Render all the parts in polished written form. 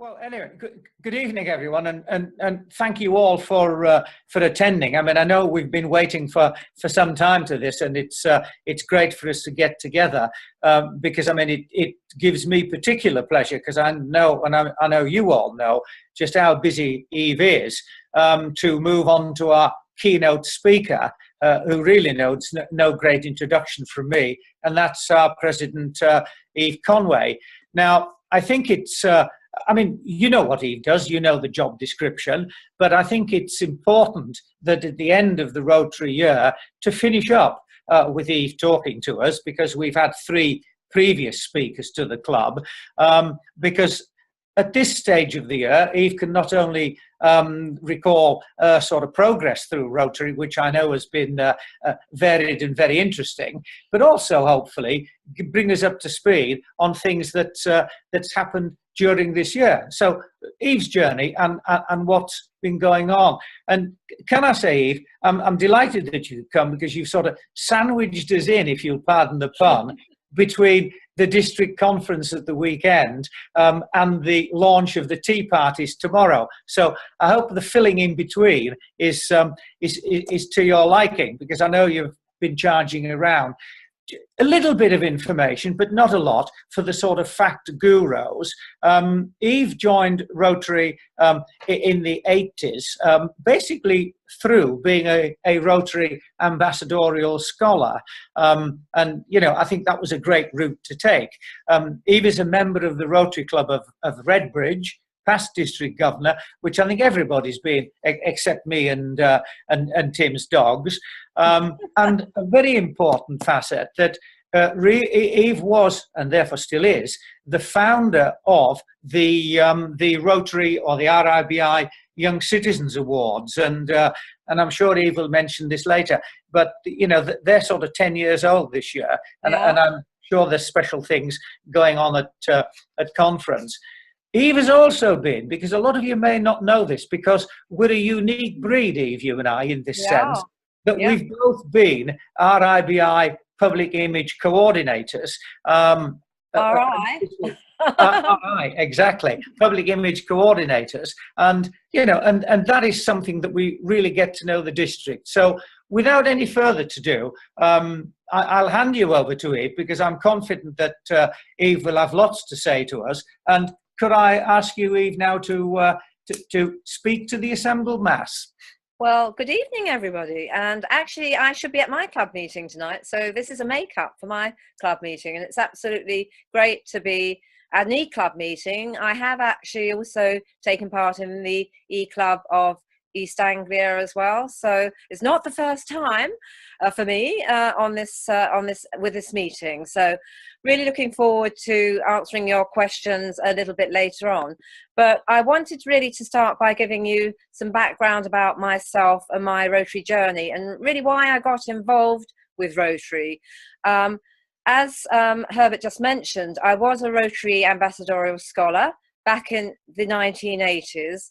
Well, anyway, good evening, everyone, and thank you all for attending. I mean, I know we've been waiting for some time to this, and it's great for us to get together because I mean it gives me particular pleasure because I know, and I know you all know just how busy Eve is, to move on to our keynote speaker, who really knows no great introduction from me, and that's our President Eve Conway. Now, I think it's. I mean, you know what Eve does, you know the job description, but I think it's important that at the end of the Rotary year to finish up with Eve talking to us, because we've had 3 previous speakers to the club, because at this stage of the year, Eve can not only recall sort of progress through Rotary, which I know has been varied and very interesting, but also hopefully bring us up to speed on things that's happened during this year. So Eve's journey and what's been going on. And can I say, Eve, I'm delighted that you've come because you've sort of sandwiched us in, if you'll pardon the pun, between the district conference at the weekend and the launch of the tea parties tomorrow. So I hope the filling in between is to your liking, because I know you've been charging around. A little bit of information, but not a lot, for the sort of fact gurus. Eve joined Rotary in the 80s, basically through being a Rotary ambassadorial scholar. And, you know, I think that was a great route to take. Eve is a member of the Rotary Club of Redbridge, past district governor, which I think everybody's been, except me and Tim's dogs. And a very important facet that Eve was, and therefore still is, the founder of the Rotary, or the RIBI Young Citizens Awards, and I'm sure Eve will mention this later. But you know, they're sort of 10 years old this year, and I'm sure there's special things going on at conference. Eve has also been, because a lot of you may not know this, because we're a unique breed, Eve, you and I, in this sense, that we've both been RIBI public image coordinators. RI, exactly, public image coordinators. And, you know, and that is something that we really get to know the district. So without any further to do, I'll hand you over to Eve, because I'm confident that Eve will have lots to say to us. And could I ask you, Eve, now to speak to the assembled mass? Well, good evening, everybody. And actually, I should be at my club meeting tonight. So this is a make-up for my club meeting. And it's absolutely great to be at an e-club meeting. I have actually also taken part in the e-club of East Anglia as well. So it's not the first time for me with this meeting. So really looking forward to answering your questions a little bit later on. But I wanted really to start by giving you some background about myself and my Rotary journey, and really why I got involved with Rotary. As Herbert just mentioned, I was a Rotary ambassadorial scholar back in the 1980s.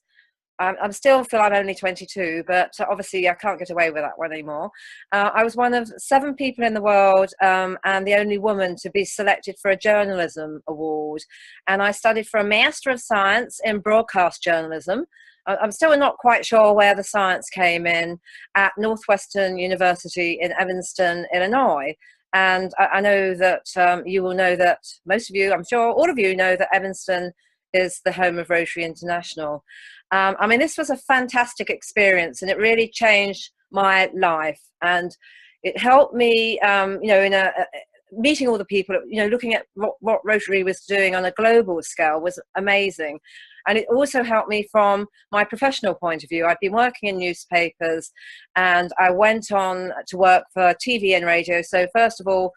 I still feel I'm only 22, but obviously I can't get away with that one anymore. I was one of 7 people in the world and the only woman to be selected for a journalism award. And I studied for a Master of Science in broadcast journalism. I'm still not quite sure where the science came in, at Northwestern University in Evanston, Illinois. And I know that you will know that, most of you, I'm sure all of you know that Evanston is the home of Rotary International. I mean, this was a fantastic experience, and it really changed my life. And it helped me, you know, in meeting all the people, you know, looking at what Rotary was doing on a global scale was amazing. And it also helped me from my professional point of view. I'd been working in newspapers, and I went on to work for TV and radio. So first of all,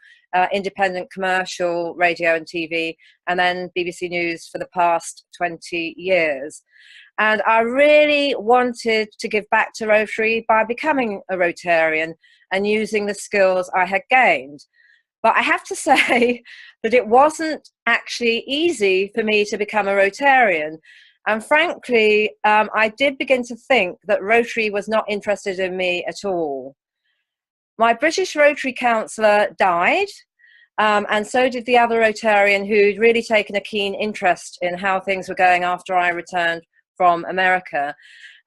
independent commercial radio and TV, and then BBC News for the past 20 years. And I really wanted to give back to Rotary by becoming a Rotarian and using the skills I had gained. But I have to say that it wasn't actually easy for me to become a Rotarian. And frankly, I did begin to think that Rotary was not interested in me at all. My British Rotary counsellor died, And so did the other Rotarian who'd really taken a keen interest in how things were going after I returned from America.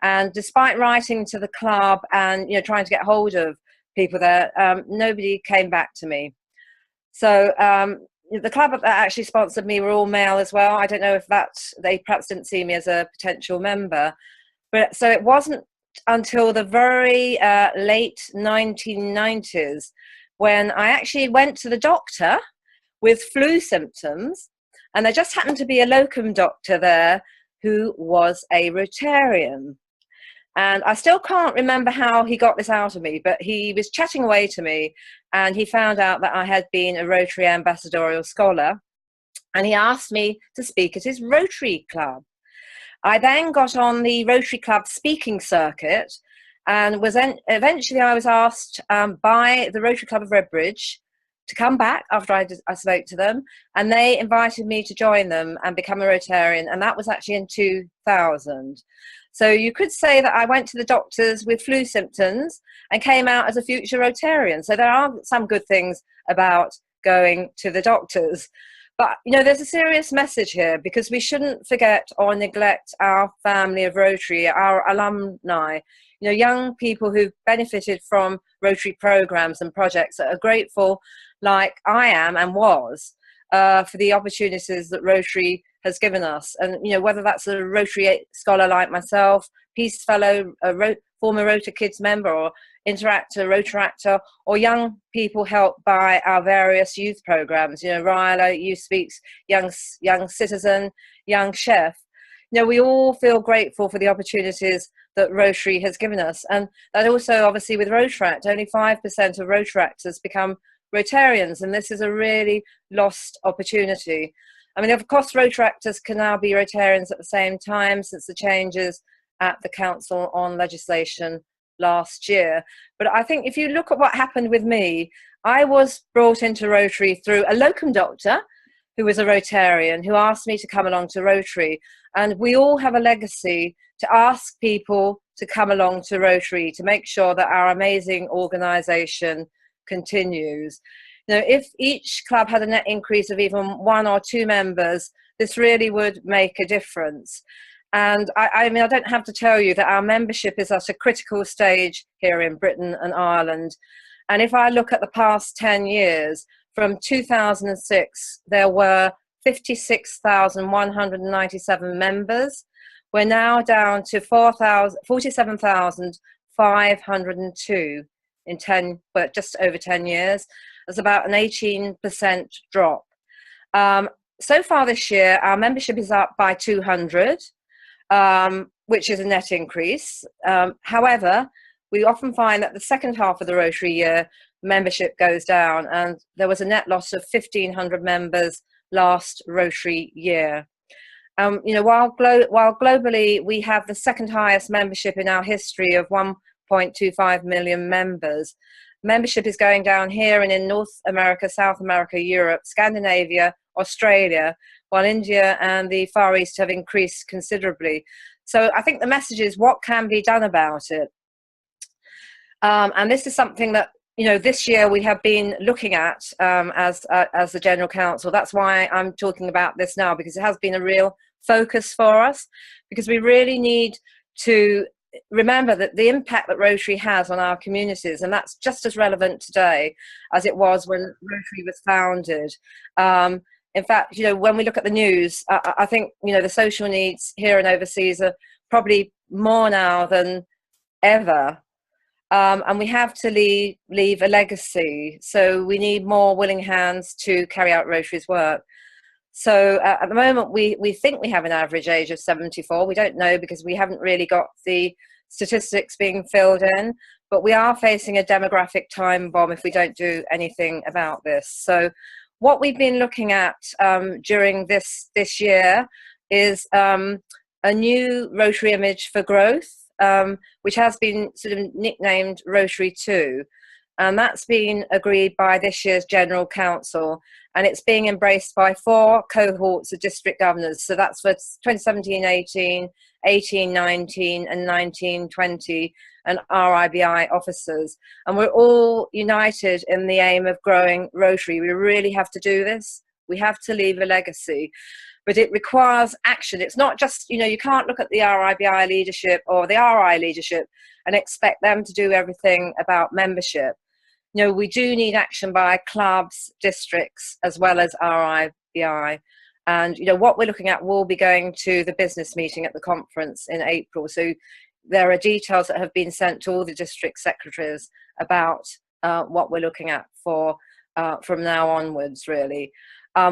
And despite writing to the club and trying to get hold of people there, nobody came back to me. So the club that actually sponsored me were all male as well. I don't know if they perhaps didn't see me as a potential member. But so it wasn't until the very late 1990s when I actually went to the doctor with flu symptoms, and there just happened to be a locum doctor there who was a Rotarian. And I still can't remember how he got this out of me, but he was chatting away to me, and he found out that I had been a Rotary ambassadorial scholar, and he asked me to speak at his Rotary club. I then got on the Rotary Club speaking circuit, and eventually I was asked by the Rotary Club of Redbridge to come back after I spoke to them, and they invited me to join them and become a Rotarian, and that was actually in 2000. So you could say that I went to the doctors with flu symptoms and came out as a future Rotarian. So there are some good things about going to the doctors. But, there's a serious message here, because we shouldn't forget or neglect our family of Rotary, our alumni, young people who've benefited from Rotary programs and projects that are grateful, like I am and was, for the opportunities that Rotary has given us. And, whether that's a Rotary scholar like myself, Peace Fellow, former Rotary Kids member, or Interactor, Rotaractor, or young people helped by our various youth programs, Ryla, Youth Speaks, Young Citizen, Young Chef. We all feel grateful for the opportunities that Rotary has given us. And that also, obviously, with Rotaract, only 5% of Rotaractors become Rotarians, and this is a really lost opportunity. I mean, of course, Rotaractors can now be Rotarians at the same time since the changes at the Council on Legislation last year. But I think if you look at what happened with me, I was brought into Rotary through a locum doctor who was a Rotarian who asked me to come along to Rotary. And we all have a legacy to ask people to come along to Rotary to make sure that our amazing organisation continues. If each club had a net increase of even 1 or 2 members, this really would make a difference. And I mean, I don't have to tell you that our membership is at a critical stage here in Britain and Ireland. And if I look at the past 10 years, from 2006, there were 56,197 members. We're now down to 47,502 in just over 10 years. That's about an 18% drop. So far this year, our membership is up by 200. Which is a net increase. However, we often find that the second half of the Rotary year, membership goes down, and there was a net loss of 1,500 members last Rotary year. While globally we have the second highest membership in our history of 1.25 million members, membership is going down here and in North America, South America, Europe, Scandinavia, Australia, while India and the Far East have increased considerably. So I think the message is what can be done about it. And this is something that, this year we have been looking at as the General Council. That's why I'm talking about this now, because it has been a real focus for us, because we really need to remember that the impact that Rotary has on our communities, and that's just as relevant today as it was when Rotary was founded. In fact, when we look at the news, I think, the social needs here and overseas are probably more now than ever. And we have to leave a legacy. So we need more willing hands to carry out Rotary's work. So at the moment, we think we have an average age of 74. We don't know because we haven't really got the statistics being filled in. But we are facing a demographic time bomb if we don't do anything about this. So what we've been looking at during this year is a new Rotary image for growth, which has been sort of nicknamed Rotary 2. and that's been agreed by this year's General Council, and it's being embraced by 4 cohorts of district governors. So that's for 2017-18, 18-19 and 19-20, and RIBI officers. And we're all united in the aim of growing Rotary. We really have to do this. We have to leave a legacy, but it requires action. It's not just, you can't look at the RIBI leadership or the RI leadership and expect them to do everything about membership. We do need action by clubs, districts, as well as RIBI. And, what we're looking at will be going to the business meeting at the conference in April. So there are details that have been sent to all the district secretaries about what we're looking at for from now onwards, really.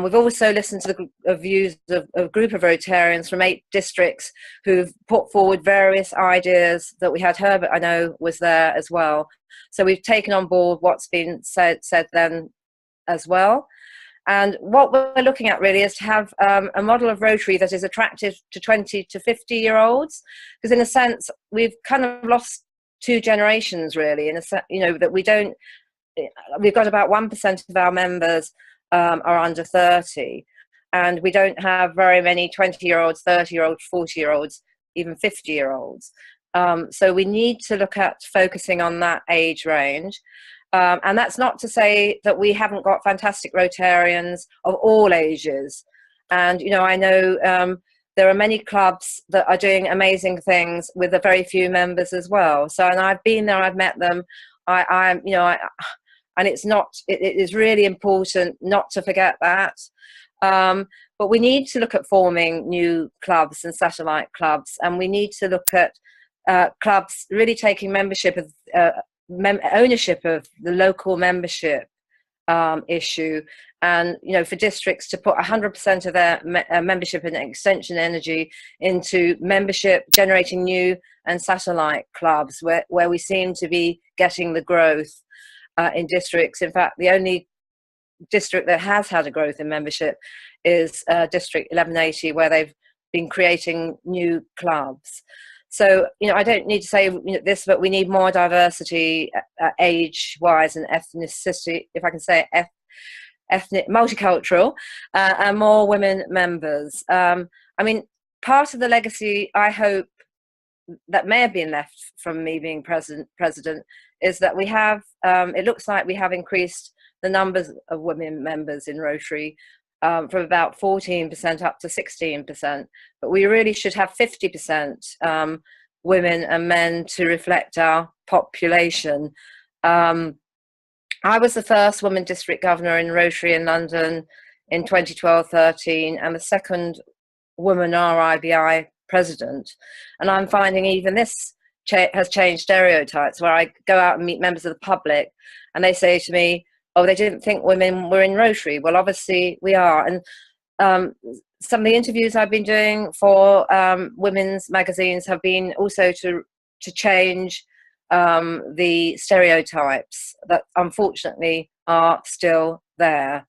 We've also listened to the views of a group of Rotarians from 8 districts who've put forward various ideas that we had. Herbert, I know, was there as well. So we've taken on board what's been said then as well. And what we're looking at really is to have a model of Rotary that is attractive to 20 to 50-year-olds, because in a sense we've kind of lost 2 generations really. In a sense, that we've got about 1% of our members are under 30, and we don't have very many 20-year-olds, 30-year-olds, 40-year-olds, even 50-year-olds. So we need to look at focusing on that age range. And that's not to say that we haven't got fantastic Rotarians of all ages. And, I know there are many clubs that are doing amazing things with a very few members as well. So, and I've been there, I've met them. And it is really important not to forget that. But we need to look at forming new clubs and satellite clubs, and we need to look at clubs really taking membership of ownership of the local membership issue, and for districts to put 100% of their membership and extension energy into membership generating new and satellite clubs where we seem to be getting the growth in districts. In fact, the only district that has had a growth in membership is District 1180, where they've been creating new clubs. So, I don't need to say this, but we need more diversity age-wise and ethnicity, if I can say ethnic, multicultural, and more women members. Part of the legacy, I hope, that may have been left from me being president is that we have, it looks like we have increased the numbers of women members in Rotary from about 14% up to 16%, but we really should have 50% women and men to reflect our population. I was the first woman district governor in Rotary in London in 2012-13, and the second woman RIBI president, and I'm finding even this has changed stereotypes, where I go out and meet members of the public and they say to me, oh, they didn't think women were in Rotary. Well, obviously we are. And some of the interviews I've been doing for women's magazines have been also to change the stereotypes that unfortunately are still there.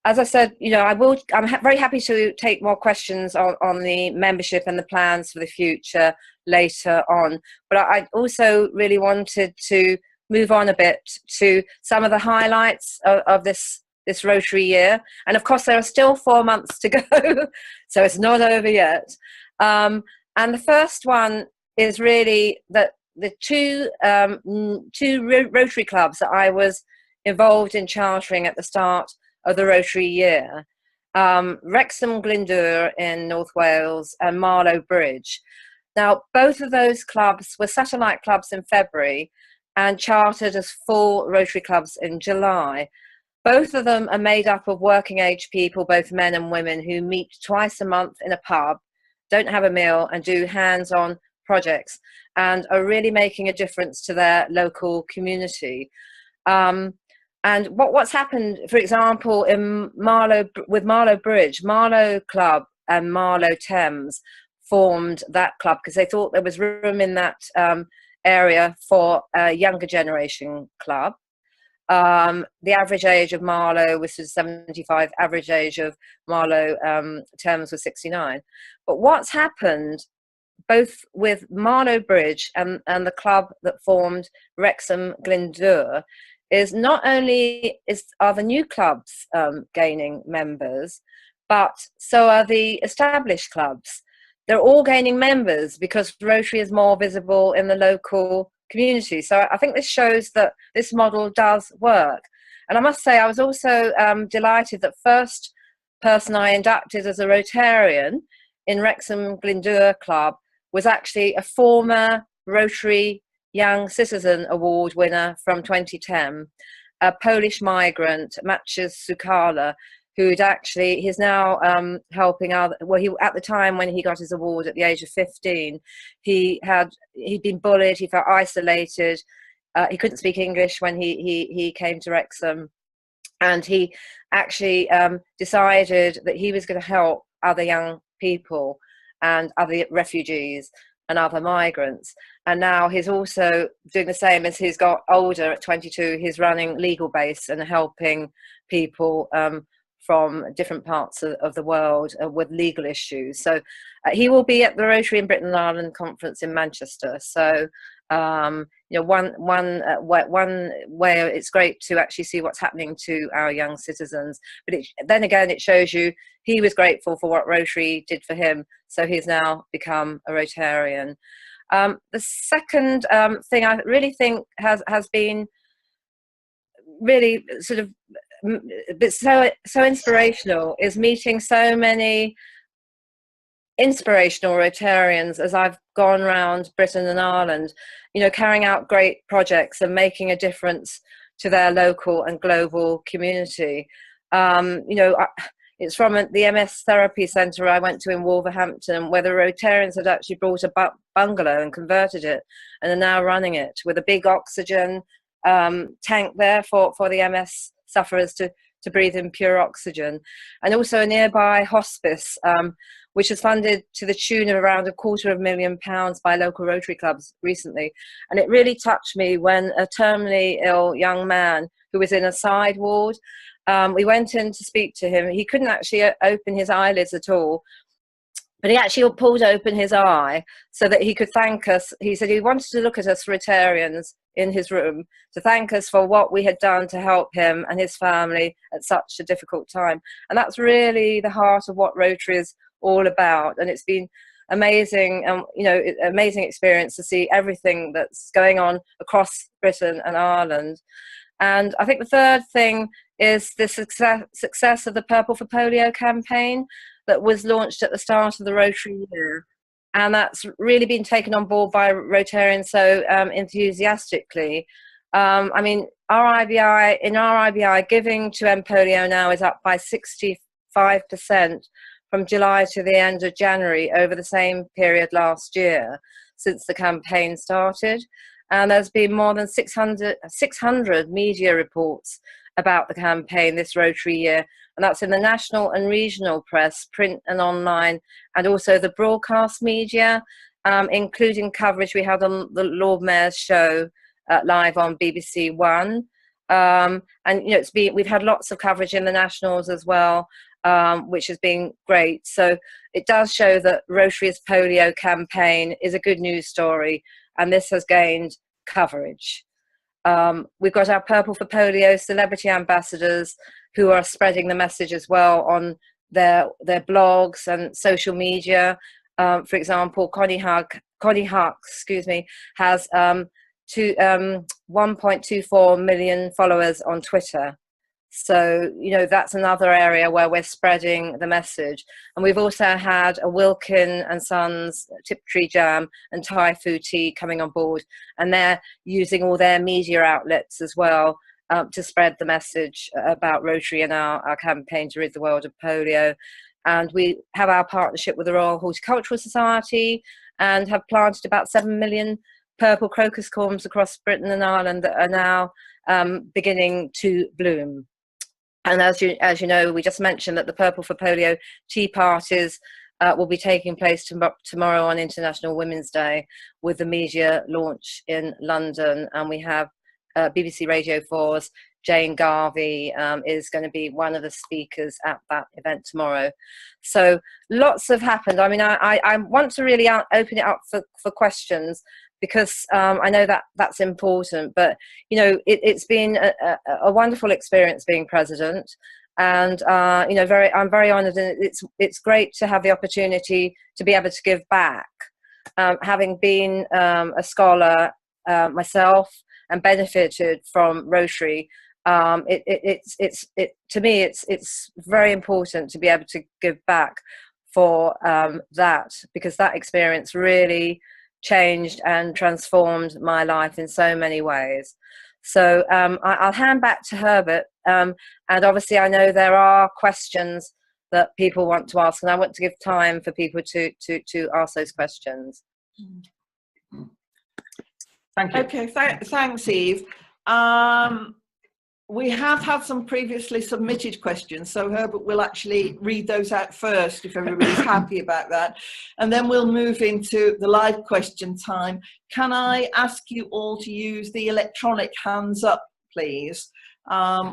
As I said, I'm very happy to take more questions on the membership and the plans for the future later on. But I also really wanted to move on a bit to some of the highlights of this Rotary year. And of course, there are still 4 months to go, so it's not over yet. And the first one is really that the two Rotary clubs that I was involved in chartering at the start of the Rotary year, Wrexham Glyndŵr in North Wales and Marlow Bridge. Now, both of those clubs were satellite clubs in February and chartered as full Rotary clubs in July. Both of them are made up of working age people, both men and women, who meet twice a month in a pub, don't have a meal, and do hands-on projects, and are really making a difference to their local community. And what's happened, for example, in with Marlow Bridge, Marlow Club and Marlow Thames formed that club because they thought there was room in that area for a younger generation club. The average age of Marlow was 75, average age of Marlow Thames was 69. But what's happened both with Marlow Bridge and the club that formed Wrexham Glyndŵr, is not only are the new clubs gaining members, but so are the established clubs. They're all gaining members because Rotary is more visible in the local community. So I think this shows that this model does work. And I must say, I was also delighted that first person I inducted as a Rotarian in Wrexham Glyndŵr Club was actually a former Rotary Young Citizen Award winner from 2010, a Polish migrant, Maciej Sukala, he's now helping other. Well, at the time when he got his award at the age of 15, he'd been bullied, he felt isolated, he couldn't speak English when he came to Wrexham, and he actually decided that he was going to help other young people and other refugees and other migrants. And now he's also doing the same as he's got older at 22. He's running Legal Base and helping people from different parts of the world with legal issues. So he will be at the Rotary in Britain and Ireland conference in Manchester. So one way it's great to actually see what's happening to our young citizens. But then again, it shows you he was grateful for what Rotary did for him. So he's now become a Rotarian. The second thing I really think has been really sort of but so inspirational is meeting so many inspirational Rotarians as I've gone around Britain and Ireland, carrying out great projects and making a difference to their local and global community. It's from the MS Therapy Centre I went to in Wolverhampton, where the Rotarians had actually brought a bungalow and converted it and are now running it with a big oxygen tank there for the MS sufferers to breathe in pure oxygen, and also a nearby hospice which is funded to the tune of around £250,000 by local Rotary clubs recently. And it really touched me when a terminally ill young man who was in a side ward, we went in to speak to him. He couldn't actually open his eyelids at all, but he actually pulled open his eye so that he could thank us. He said he wanted to look at us Rotarians in his room to thank us for what we had done to help him and his family at such a difficult time. And that's really the heart of what Rotary is all about. And it's been amazing, amazing experience to see everything that's going on across Britain and Ireland. And I think the third thing is the success of the Purple for Polio campaign that was launched at the start of the Rotary year. And that's really been taken on board by Rotarians so enthusiastically. Our RIBI giving to End Polio now is up by 65% from July to the end of January over the same period last year since the campaign started. And there's been more than 600 media reports about the campaign this Rotary year, and that's in the national and regional press, print and online, and also the broadcast media, including coverage we had on the Lord Mayor's show live on BBC One. We've had lots of coverage in the nationals as well, which has been great. So it does show that Rotary's polio campaign is a good news story, and this has gained coverage. We've got our Purple for Polio celebrity ambassadors who are spreading the message as well on their blogs and social media. For example, Connie Huck, has 1.24 million followers on Twitter. So, that's another area where we're spreading the message. And we've also had a Wilkin and Sons Tiptree Jam and Thai food tea coming on board. And they're using all their media outlets as well to spread the message about Rotary and our campaign to rid the world of polio. And we have our partnership with the Royal Horticultural Society and have planted about 7 million purple crocus corms across Britain and Ireland that are now beginning to bloom. And as you know, we just mentioned that the Purple for Polio tea parties will be taking place tomorrow on International Women's Day with the media launch in London. And we have BBC Radio 4's Jane Garvey is going to be one of the speakers at that event tomorrow. So lots have happened. I mean, I want to really open it up for questions, because I know that that's important. But, you know, it's been a wonderful experience being president. And, you know, I'm very honoured, and it's great to have the opportunity to be able to give back. Having been a scholar myself and benefited from Rotary, to me it's very important to be able to give back for that, because that experience really changed and transformed my life in so many ways. So I'll hand back to Herbert, and obviously I know there are questions that people want to ask, and I want to give time for people to ask those questions. Thank you. Okay, thanks, Eve. We have had some previously submitted questions, so Herbert will actually read those out first if everybody's happy about that, and then we'll move into the live question time. Can I ask you all to use the electronic hands up, please,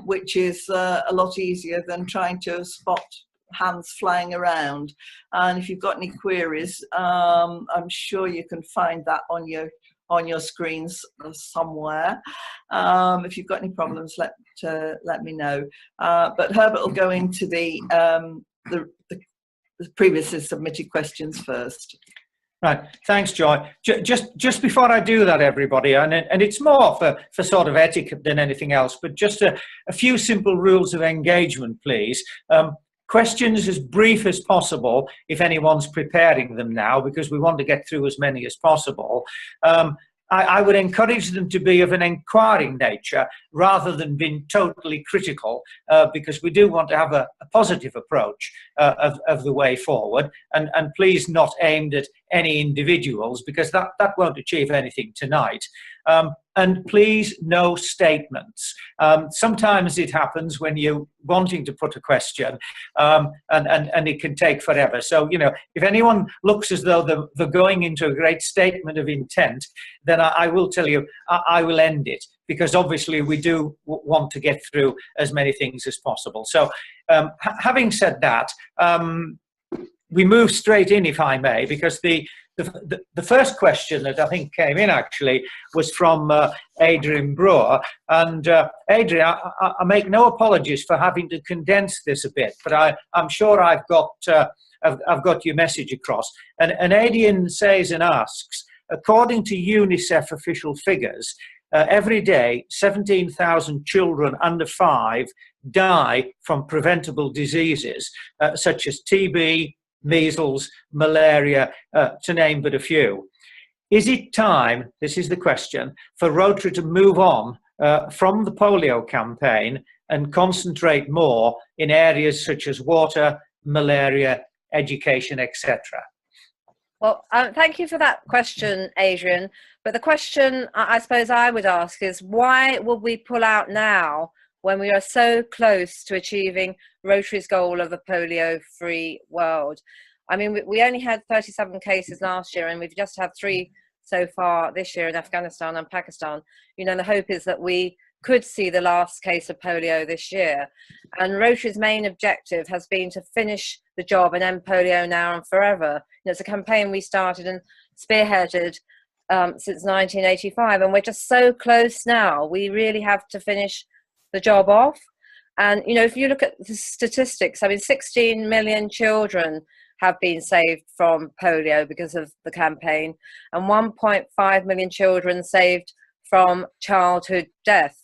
which is a lot easier than trying to spot hands flying around. And if you've got any queries, I'm sure you can find that on your screens somewhere. If you've got any problems, let me know. But Herbert will go into the previously submitted questions first. Right, thanks, Joy. Just before I do that, everybody, and it's more for sort of etiquette than anything else, but just a few simple rules of engagement, please. Questions as brief as possible if anyone's preparing them now, because we want to get through as many as possible. I would encourage them to be of an inquiring nature rather than being totally critical, because we do want to have a positive approach of the way forward, and please not aimed at any individuals, because that won't achieve anything tonight. And please, no statements. Sometimes it happens when you're wanting to put a question, and it can take forever. So, you know, if anyone looks as though they're going into a great statement of intent, then I will tell you, I will end it, because obviously we do want to get through as many things as possible. So, having said that, we move straight in, if I may, because the first question that I think came in actually was from Adrian Brewer. And Adrian, I make no apologies for having to condense this a bit, but I'm sure I've got your message across. And Adrian says and asks, according to UNICEF official figures, every day 17,000 children under 5 die from preventable diseases such as TB, measles, malaria, to name but a few. Is it time, this is the question, for Rotary to move on from the polio campaign and concentrate more in areas such as water, malaria, education, etc.? Well, thank you for that question, Adrian. But the question I suppose I would ask is, why would we pull out now when we are so close to achieving Rotary's goal of a polio-free world? I mean, we only had 37 cases last year, and we've just had 3 so far this year in Afghanistan and Pakistan. You know, the hope is that we could see the last case of polio this year. And Rotary's main objective has been to finish the job and end polio now and forever. You know, it's a campaign we started and spearheaded since 1985, and we're just so close now. We really have to finish the job off. And, you know, if you look at the statistics, I mean, 16 million children have been saved from polio because of the campaign, and 1.5 million children saved from childhood death.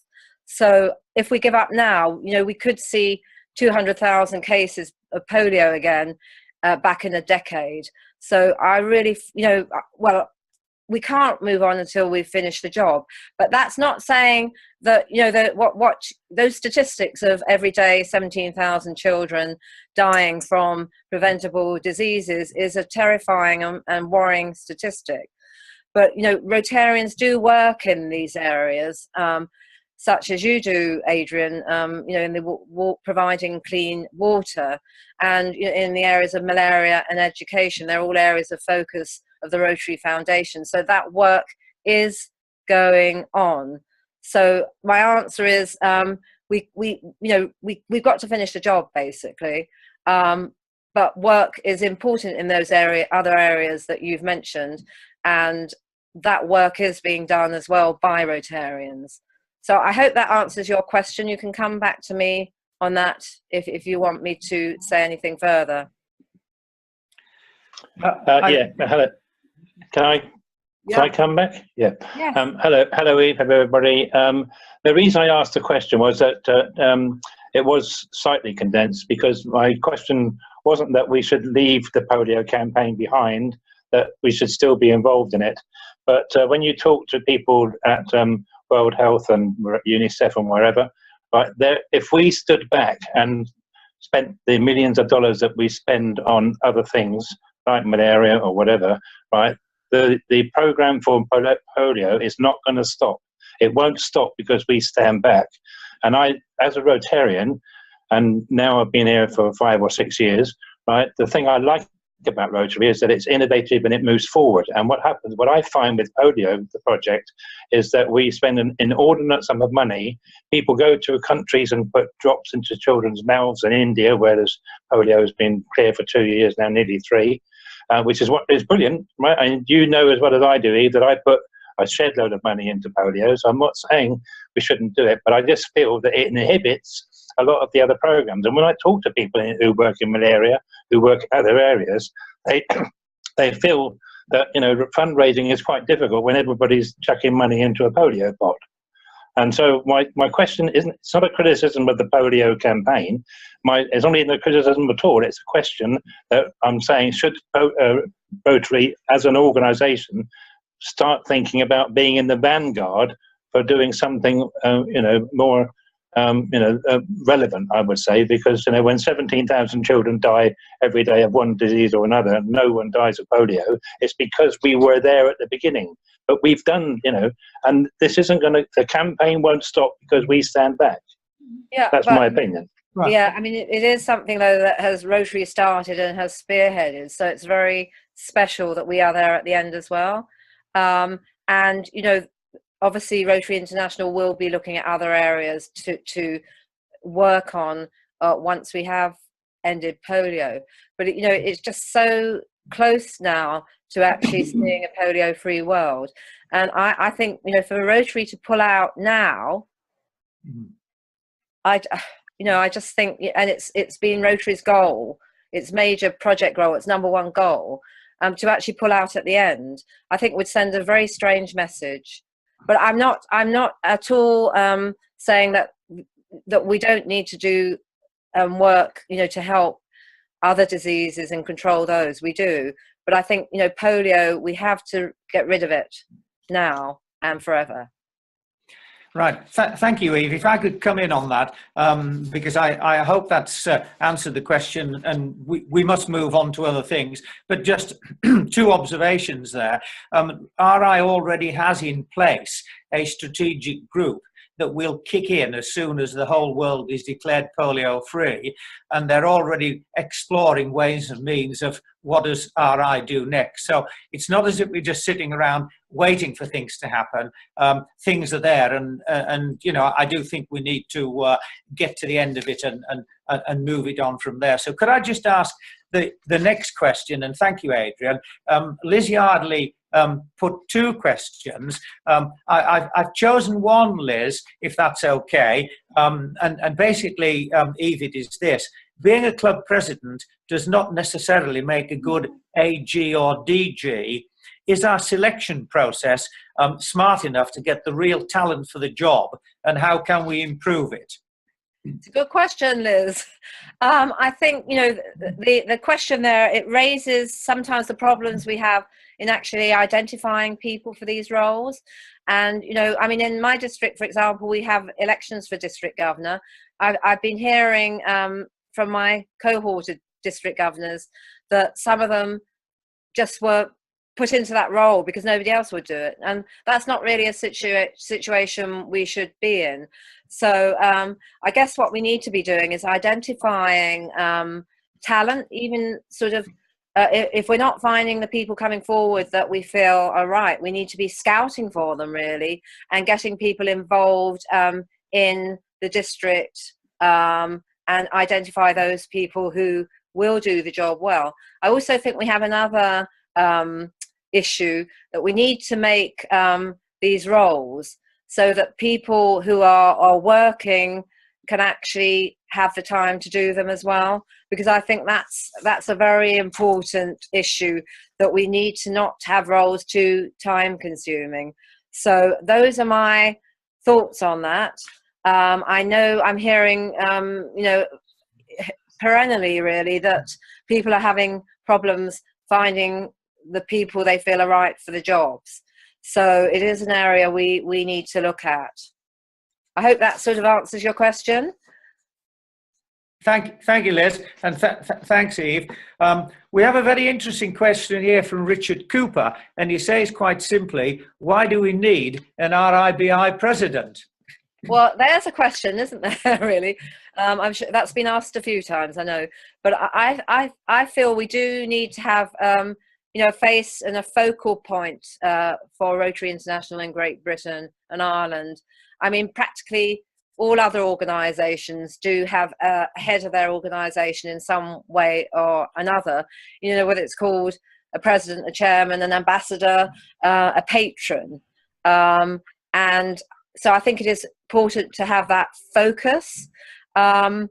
So if we give up now, you know, we could see 200,000 cases of polio again back in a decade. So I really, you know, well, we can't move on until we finish the job. But that's not saying that, you know, that what those statistics of every day 17,000 children dying from preventable diseases is a terrifying and worrying statistic. But, you know, Rotarians do work in these areas, such as you do, Adrian, you know, in the providing clean water, and, you know, in the areas of malaria and education. They're all areas of focus of the Rotary Foundation. So that work is going on. So my answer is we've got to finish the job basically, but work is important in those other areas that you've mentioned, and that work is being done as well by Rotarians. So I hope that answers your question. You can come back to me on that if you want me to say anything further. Yeah, hello. Can I come back? Yeah. Yes. Hello, Eve. Hello, everybody. The reason I asked the question was that it was slightly condensed, because my question wasn't that we should leave the polio campaign behind, that we should still be involved in it. But when you talk to people at World Health and UNICEF and wherever, right, if we stood back and spent the millions of dollars that we spend on other things, like malaria or whatever, right, the program for polio is not going to stop. It won't stop because we stand back. And I, as a Rotarian, and now I've been here for 5 or 6 years, right, the thing I like about Rotary is that it's innovative and it moves forward. And what happens, what I find with polio, the project, is that we spend an inordinate sum of money. People go to countries and put drops into children's mouths in India, where polio has been clear for 2 years now, nearly 3. Which is what is brilliant, right? And you know as well as I do, Eve, that I put a shed load of money into polio. So I'm not saying we shouldn't do it, but I just feel that it inhibits a lot of the other programs. And when I talk to people who work in malaria, who work in other areas, they feel that, you know, fundraising is quite difficult when everybody's chucking money into a polio pot. And so my question isn't, it's not a criticism of the polio campaign. It's not even a criticism at all. It's a question that I'm saying, should Rotary as an organisation start thinking about being in the vanguard for doing something, more, relevant, I would say, because, you know, when 17,000 children die every day of one disease or another, no one dies of polio, it's because we were there at the beginning. But we've done, you know, and this isn't going to, the campaign won't stop because we stand back. Yeah, that's my opinion. Right. Yeah, I mean, it is something, though, that has Rotary started and has spearheaded. So it's very special that we are there at the end as well. And, you know, obviously Rotary International will be looking at other areas to work on once we have ended polio. But, you know, it's just so close now to actually seeing a polio-free world. And I think, you know, for Rotary to pull out now, I just think, and it's been Rotary's goal, its major project goal, its #1 goal, to actually pull out at the end, I think would send a very strange message. But I'm not at all saying that we don't need to do work, you know, to help other diseases and control those. We do. But I think, you know, polio, we have to get rid of it now and forever. Right. Thank you, Eve. If I could come in on that, because I hope that's answered the question, and we must move on to other things. But just 2 observations there. RI already has in place a strategic group that will kick in as soon as the whole world is declared polio free, and they're already exploring ways and means of what does RI do next. So it's not as if we're just sitting around waiting for things to happen. Things are there, and you know, I do think we need to get to the end of it and move it on from there. So could I just ask the next question, and thank you, Adrian. Liz Yardley put 2 questions. I've chosen one, Liz, if that's okay. And basically, Eve, it is this. Being a club president does not necessarily make a good AG or DG. Is our selection process smart enough to get the real talent for the job, and how can we improve it? It's a good question, Liz. I think, you know, the question there, it raises sometimes the problems we have in actually identifying people for these roles. And, you know, I mean, in my district, for example, we have elections for district governor. I've been hearing from my cohorted district governors that some of them just were put into that role because nobody else would do it. And that's not really a situation we should be in. So I guess what we need to be doing is identifying talent, even sort of if we're not finding the people coming forward that we feel are right, we need to be scouting for them really, and getting people involved in the district, and identify those people who will do the job well. I also think we have another issue, that we need to make these roles so that people who are working can actually have the time to do them as well, because I think that's a very important issue, that we need to not have roles too time consuming. So those are my thoughts on that. I know I'm hearing you know, perennially really, that people are having problems finding the people they feel are right for the jobs. So it is an area we need to look at. I hope that sort of answers your question. Thank you, Liz, and thanks, Eve. We have a very interesting question here from Richard Cooper, and he says quite simply, why do we need an RIBI president? Well, there's a question, isn't there, really? I'm sure that's been asked a few times, I know. But I feel we do need to have you know, a face and a focal point for Rotary International in Great Britain and Ireland. I mean, practically all other organisations do have a head of their organisation in some way or another, you know, whether it's called a president, a chairman, an ambassador, a patron. And so I think it is important to have that focus. Also,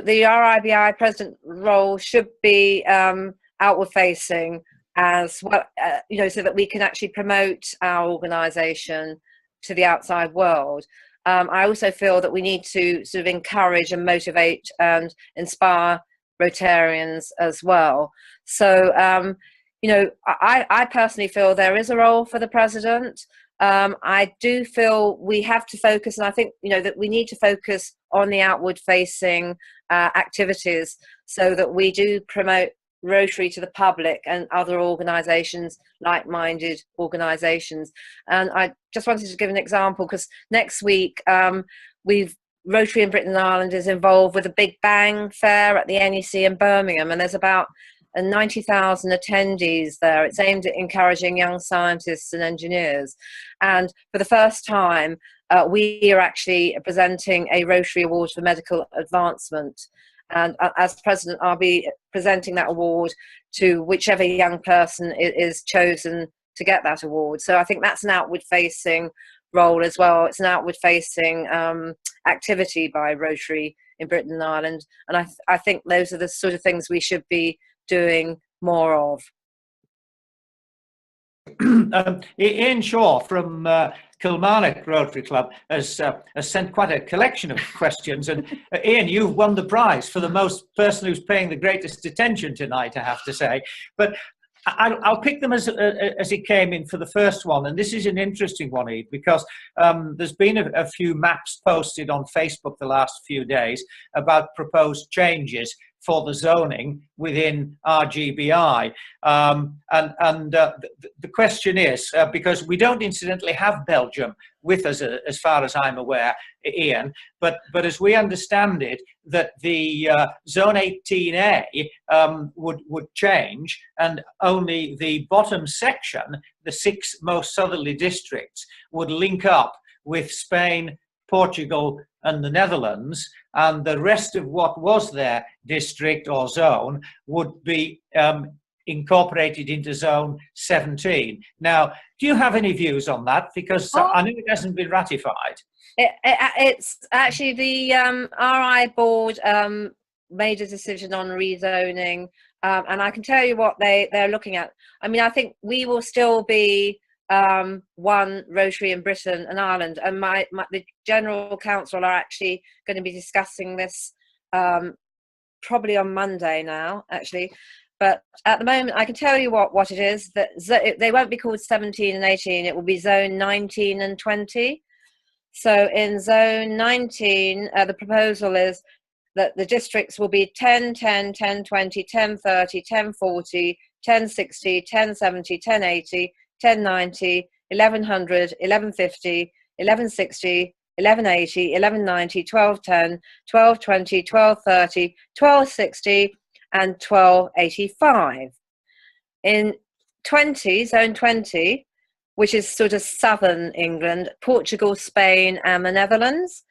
the RIBI president role should be outward facing as well, you know, so that we can actually promote our organisation to the outside world. I also feel that we need to sort of encourage and motivate and inspire Rotarians as well. So, you know, I personally feel there is a role for the president. I do feel we have to focus, and I think, you know, that we need to focus on the outward facing activities so that we do promote Rotary to the public and other organisations, like-minded organisations. And I just wanted to give an example, because next week Rotary in Britain and Ireland is involved with a Big Bang Fair at the NEC in Birmingham, and there's about 90,000 attendees there. It's aimed at encouraging young scientists and engineers. And for the first time, we are actually presenting a Rotary Award for Medical Advancement. And as president, I'll be presenting that award to whichever young person is chosen to get that award. So I think that's an outward-facing role as well. It's an outward-facing activity by Rotary in Britain and Ireland. And I think those are the sort of things we should be doing more of. Ian Shaw from Kilmarnock Rotary Club has sent quite a collection of questions, and Ian, you've won the prize for the most person who's paying the greatest attention tonight, I have to say. But I'll pick them as it came in for the first one, and this is an interesting one, Eve, because there's been a few maps posted on Facebook the last few days about proposed changes for the zoning within RGBI. The question is, because we don't incidentally have Belgium with us, as far as I'm aware, Ian, but as we understand it, that the Zone 18A would change, and only the bottom section, the 6 most southerly districts, would link up with Spain, Portugal and the Netherlands, and the rest of what was their district or zone would be incorporated into Zone 17. Now, do you have any views on that? Because I know it hasn't been ratified. It's actually the RI board made a decision on rezoning, and I can tell you what they're looking at. I mean, I think we will still be one Rotary in Britain and Ireland, and the General Council are actually going to be discussing this probably on Monday now, actually. But at the moment, I can tell you what it is, that they won't be called 17 and 18, it will be Zone 19 and 20. So in Zone 19, the proposal is that the districts will be 10, 10, 10, 20, 10, 30, 10, 40, 10, 60, 10, 70, 10, 80, 1090, 1100, 1150, 1160, 1180, 1190, 1210, 1220, 1230, 1260, and 1285. In zone 20, which is sort of southern England, Portugal, Spain and the Netherlands,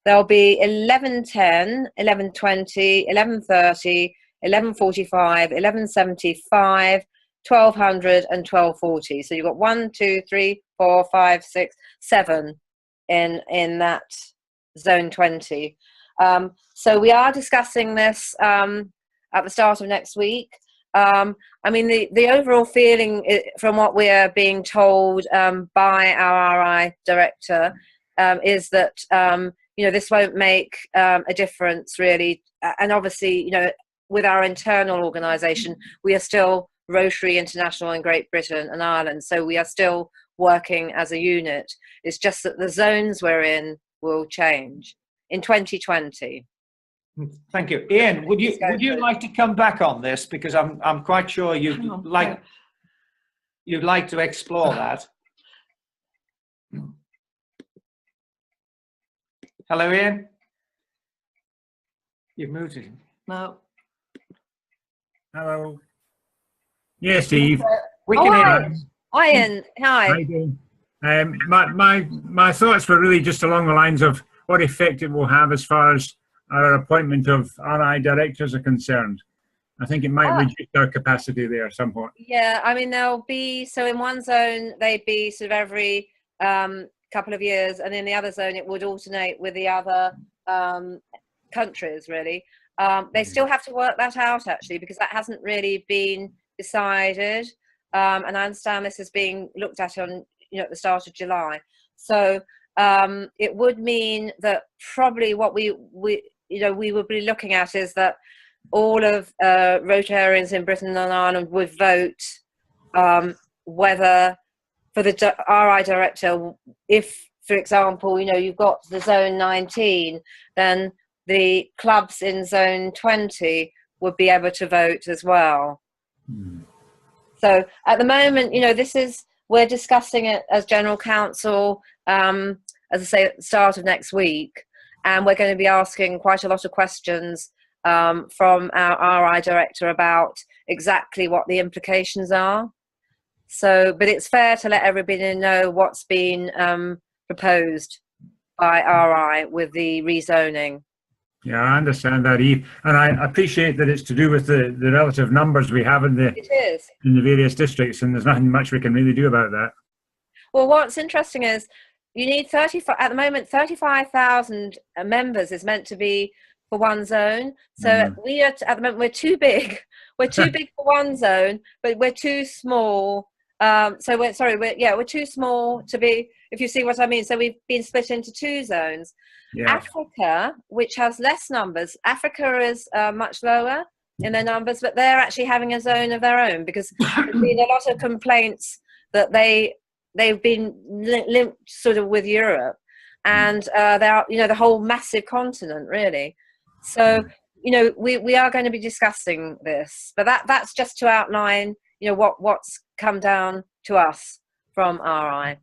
there'll be 1110, 1120, 1130, 1145, 1175, 1200 and 1240. So you've got 1, 2, 3, 4, 5, 6, 7 in that zone 20. So we are discussing this at the start of next week. I mean, the overall feeling from what we are being told by our RI director is that you know, this won't make a difference really. And obviously, you know, with our internal organisation, we are still Rotary International in Great Britain and Ireland, so we are still working as a unit. It's just that the zones we're in will change in 2020. Thank you, Ian. Would you like to come back on this, because I'm quite sure you'd like to explore that. Hello, Ian. You've muted him. No. Hello. Yes, Steve. We can hear you. Hi, Ian. Hi. How you doing? My thoughts were really just along the lines of what effect it will have as far as our appointment of RI directors are concerned. I think it might reduce our capacity there somewhat. Yeah, I mean, there'll be, so in one zone, they'd be sort of every couple of years, and in the other zone, it would alternate with the other countries, really. They still have to work that out, actually, because that hasn't really been decided. And I understand this is being looked at on, you know, at the start of July. So it would mean that probably what we would be looking at is that all of Rotarians in Britain and Ireland would vote whether for the RI director, if, for example, you know, you've got the zone 19, then the clubs in zone 20 would be able to vote as well. So at the moment, you know, we're discussing it as General Council, as I say, at the start of next week, and we're going to be asking quite a lot of questions from our RI director about exactly what the implications are. So, but it's fair to let everybody know what's been proposed by RI with the rezoning. Yeah, I understand that, Eve, and I appreciate that it's to do with the relative numbers we have in the various districts, and there's nothing much we can really do about that. Well, what's interesting is you need 35 at the moment. 35,000 members is meant to be for one zone. So we are at the moment we're too big. We're too big for one zone, but we're too small. So we're too small to be, if you see what I mean. So we've been split into two zones. Yeah. Africa, which has less numbers, Africa is much lower in their numbers, but they're actually having a zone of their own, because there's been a lot of complaints that they've been linked sort of with Europe, and they're, you know, the whole massive continent really. So, you know, we are going to be discussing this, but that's just to outline, you know, what's come down to us from RI.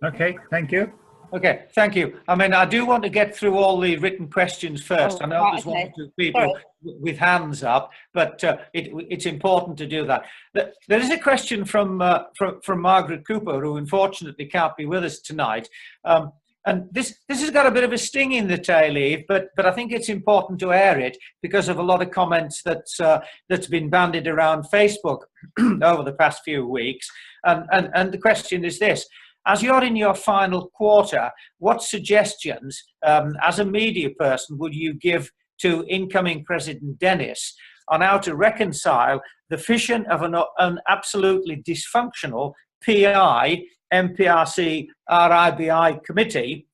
Okay, thank you. Okay, thank you. I mean, I do want to get through all the written questions first. I know there's one or two people with hands up, but it's important to do that. There is a question from Margaret Cooper, who unfortunately can't be with us tonight. And this has got a bit of a sting in the tail, Eve, but I think it's important to air it because of a lot of comments that's been bandied around Facebook over the past few weeks. And the question is this: as you're in your final quarter, what suggestions, as a media person, would you give to incoming President Dennis on how to reconcile the fission of an absolutely dysfunctional PI, MPRC, RIBI committee,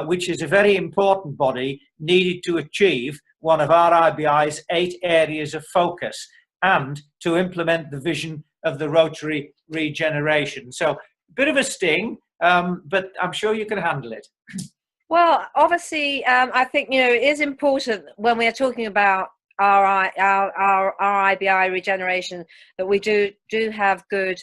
which is a very important body needed to achieve one of RIBI's 8 areas of focus and to implement the vision of the Rotary regeneration? So, bit of a sting, but I'm sure you can handle it. Well, obviously, I think, you know, it is important when we are talking about our RIBI regeneration that we do have good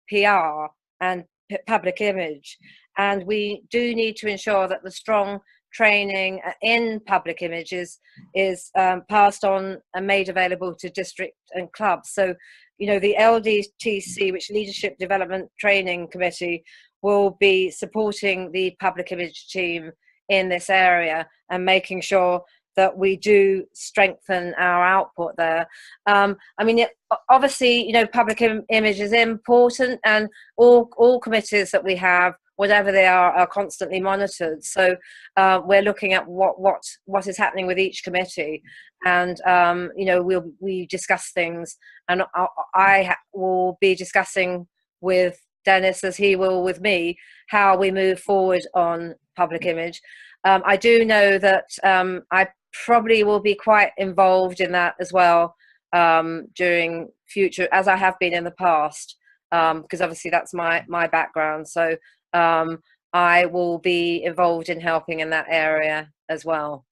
PR and public image, and we do need to ensure that the strong training in public images is passed on and made available to district and clubs. So, you know, the LDTC, which Leadership Development Training Committee, will be supporting the public image team in this area and making sure that we do strengthen our output there. I mean, obviously, you know, public image is important, and all committees that we have, whatever they are constantly monitored. So we're looking at what is happening with each committee, and you know, we discuss things, and I will be discussing with Dennis, as he will with me, how we move forward on public image. I do know that I probably will be quite involved in that as well during future, as I have been in the past, because obviously that's my background. So I will be involved in helping in that area as well.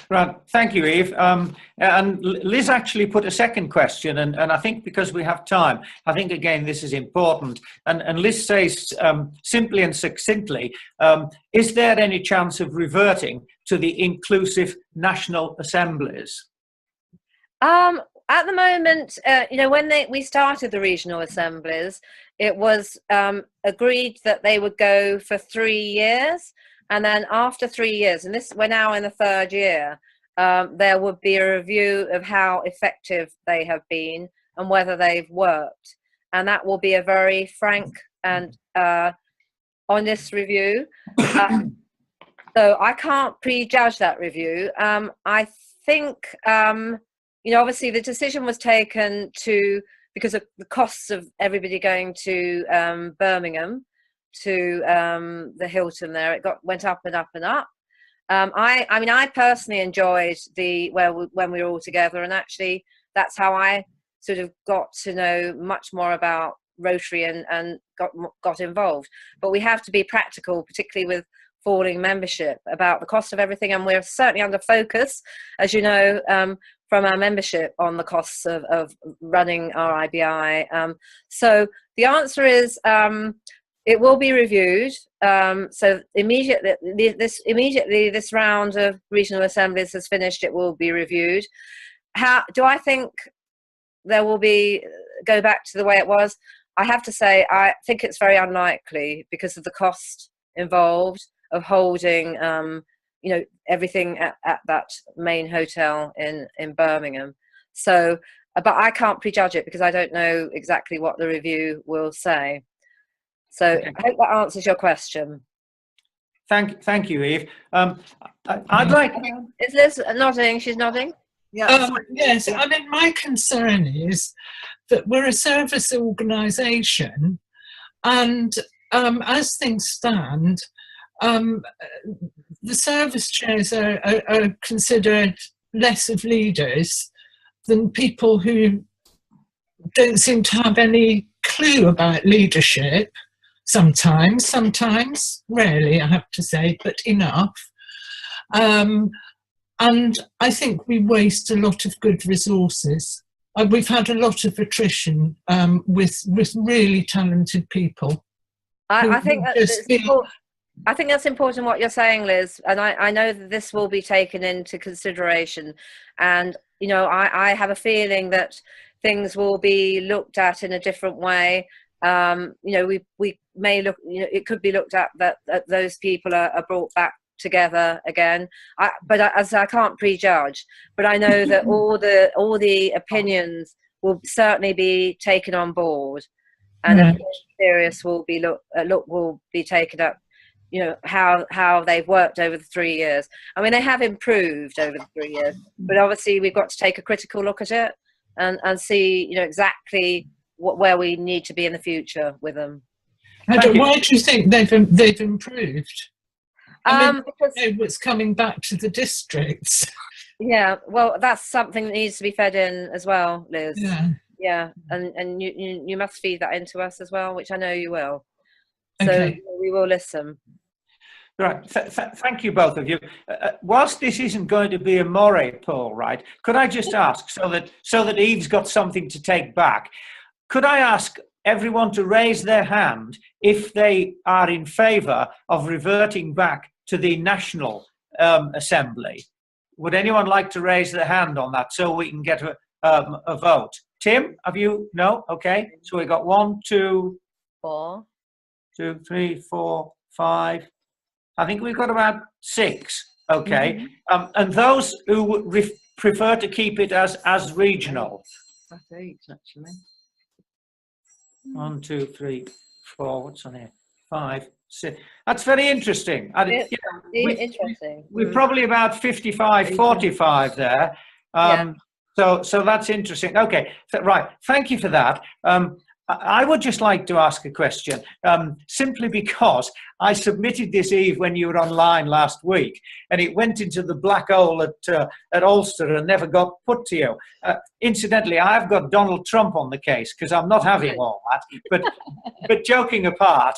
Right. Thank you, Eve. And Liz actually put a second question, and I think because we have time, I think again this is important. And Liz says simply and succinctly, is there any chance of reverting to the inclusive national assemblies? At the moment, you know, when we started the regional assemblies, it was agreed that they would go for 3 years. And then after 3 years, and we're now in the 3rd year, there would be a review of how effective they have been and whether they've worked. And that will be a very frank and honest review. So I can't prejudge that review. I think, you know, obviously the decision was taken because of the costs of everybody going to Birmingham, to the Hilton there. It went up and up and up. I mean, I personally enjoyed when we were all together, and actually that's how I sort of got to know much more about Rotary and got involved. But we have to be practical, particularly with falling membership, about the cost of everything, and we're certainly under focus, as you know, from our membership on the costs of running RIBI. So the answer is it will be reviewed. So immediately this round of regional assemblies has finished, it will be reviewed. How do I think there will go back to the way it was? I have to say, I think it's very unlikely because of the cost involved of holding, you know, everything at that main hotel in Birmingham. So, but I can't prejudge it because I don't know exactly what the review will say. So okay. I hope that answers your question. Thank you, Eve. I'd like. Is Liz nodding? She's nodding. Yeah. Yes. I mean, my concern is that we're a service organisation, and as things stand, the service chairs are considered less of leaders than people who don't seem to have any clue about leadership. Sometimes, rarely, I have to say, but enough. And I think we waste a lot of good resources. We've had a lot of attrition with really talented people. I think that's important what you're saying, Liz, and I know that this will be taken into consideration. And you know, I have a feeling that things will be looked at in a different way. You know, we may look, you know, it could be looked at that those people are brought back together again. But as I can't prejudge, but I know that all the opinions will certainly be taken on board, and right. Serious will be taken up. You know, how they've worked over the 3 years. I mean, they have improved over the 3 years, but obviously we've got to take a critical look at it and see, you know, exactly where we need to be in the future with them. Why do you think they've improved? I mean, because it's coming back to the districts. Yeah, well, that's something that needs to be fed in as well, Liz. Yeah, and you must feed that into us as well, which I know you will. So okay. We will listen. Right, thank you both of you. Whilst this isn't going to be a moray poll, right? Could I just ask, so that Eve's got something to take back? Could I ask everyone to raise their hand if they are in favour of reverting back to the National Assembly. Would anyone like to raise their hand on that so we can get a vote? Tim, have you? No? Okay. So we got 1, 2, 4, 2, 3, 4, 5. I think we've got about 6. Okay. And those who would prefer to keep it as regional. That's 8, actually. 1, 2, 3, 4. What's on here? 5, 6. That's very interesting. Interesting. We're probably about 55, 45 there. So that's interesting. Okay, so, right. Thank you for that. I would just like to ask a question, simply because I submitted this, Eve, when you were online last week, and it went into the black hole at Ulster and never got put to you. Incidentally, I've got Donald Trump on the case because I'm not having all that. But joking apart,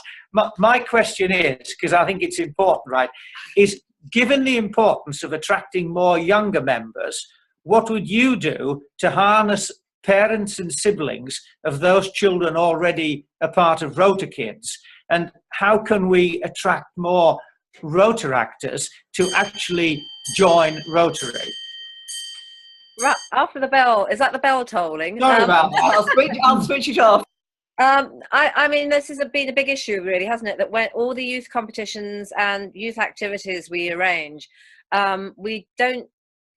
my question is, because I think it's important, right, is given the importance of attracting more younger members, what would you do to harness parents and siblings of those children already a part of Rota Kids? And how can we attract more Rotaractors to actually join Rotary? Right, after the bell, is that the bell tolling? Sorry about that. I'll switch it off. I mean, this has been a big issue, really, hasn't it? That when all the youth competitions and youth activities we arrange, we don't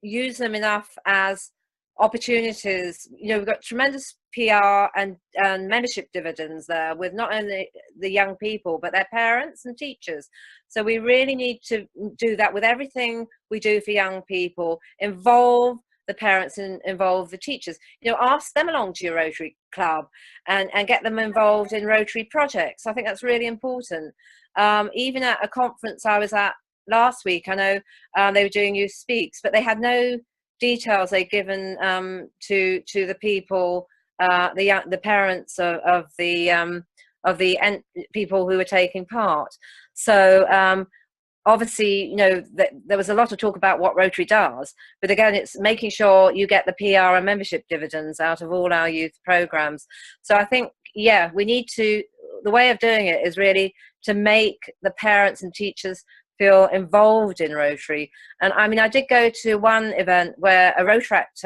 use them enough as opportunities. You know, we've got tremendous PR and membership dividends there with not only the young people, but their parents and teachers. So we really need to do that with everything we do for young people. Involve the parents and involve the teachers. You know, ask them along to your Rotary Club and get them involved in Rotary projects. I think that's really important. Even at a conference I was at last week, I know they were doing Youth Speaks, but they had no details they'd given to the people, the parents of the people who were taking part. So obviously, you know, there was a lot of talk about what Rotary does, but again, it's making sure you get the PR and membership dividends out of all our youth programs. So I think, yeah, we need to, the way of doing it is really to make the parents and teachers feel involved in Rotary. And I mean, I did go to one event where a Rotaract,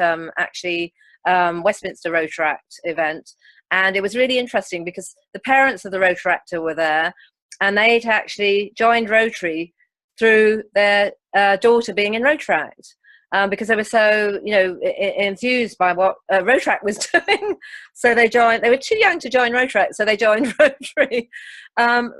Westminster Rotaract event, and it was really interesting because the parents of the Rotaractor were there, and they'd actually joined Rotary through their daughter being in Rotaract, because they were so, you know, enthused by what Rotaract was doing. So they joined. They were too young to join Rotaract, so they joined Rotary.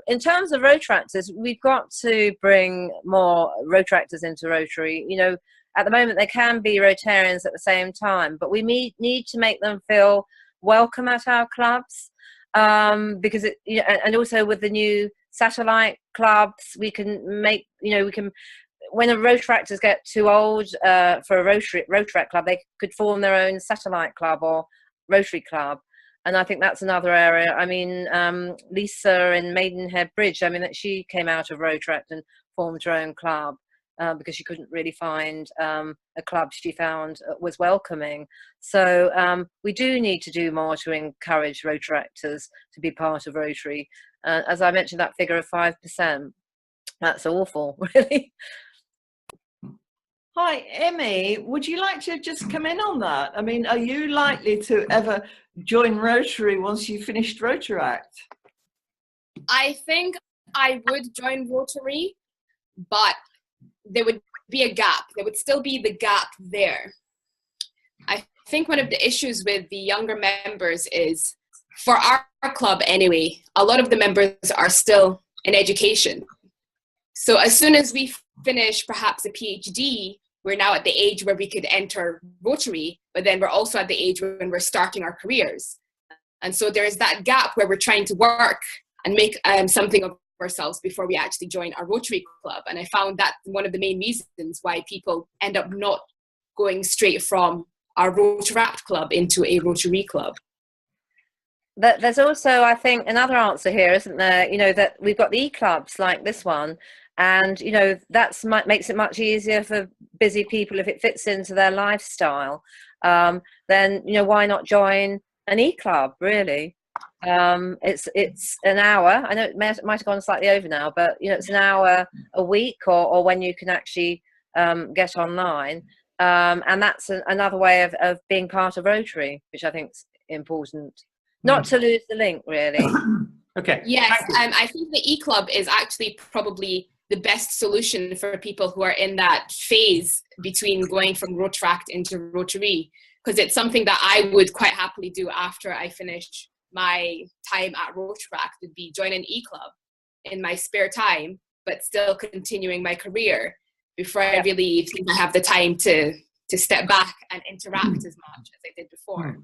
In terms of Rotaractors, we've got to bring more Rotaractors into Rotary. You know, at the moment they can be Rotarians at the same time, but we need to make them feel welcome at our clubs, because it, you know, and also with the new satellite clubs, we can make, you know, we can, when the Rotaractors get too old for a Rotaract club, they could form their own satellite club or Rotary club. And I think that's another area. I mean, Lisa in Maidenhead Bridge, I mean, that she came out of Rotaract and formed her own club because she couldn't really find a club she found was welcoming. So we do need to do more to encourage Rotaractors to be part of Rotary. As I mentioned, that figure of 5%, that's awful, really. Hi, Emmy, would you like to just come in on that? I mean, are you likely to ever join Rotary once you've finished Rotaract? I think I would join Rotary, but there would be a gap. There would still be the gap there. I think one of the issues with the younger members is, for our club anyway, a lot of the members are still in education. So as soon as we finish perhaps a PhD, we're now at the age where we could enter Rotary, but then we're also at the age when we're starting our careers. And so there's that gap where we're trying to work and make something of ourselves before we actually join our Rotary club. And I found that one of the main reasons why people end up not going straight from our Rotaract club into a Rotary club. There's also, I think, another answer here, isn't there? You know, that we've got the e-clubs like this one, and, you know, that's makes it much easier for busy people if it fits into their lifestyle. Then, you know, why not join an e-club, really? It's an hour. I know it might have gone slightly over now, but you know, it's an hour a week, or when you can actually get online, and that's another way of being part of Rotary, which I think is important. Not to lose the link, really. Okay. Yes, I think the e-club is actually probably the best solution for people who are in that phase between going from Rotaract into Rotary, because it's something that I would quite happily do after I finish my time at Rotaract, would be join an e-club in my spare time, but still continuing my career before I really think I have the time to step back and interact as much as I did before.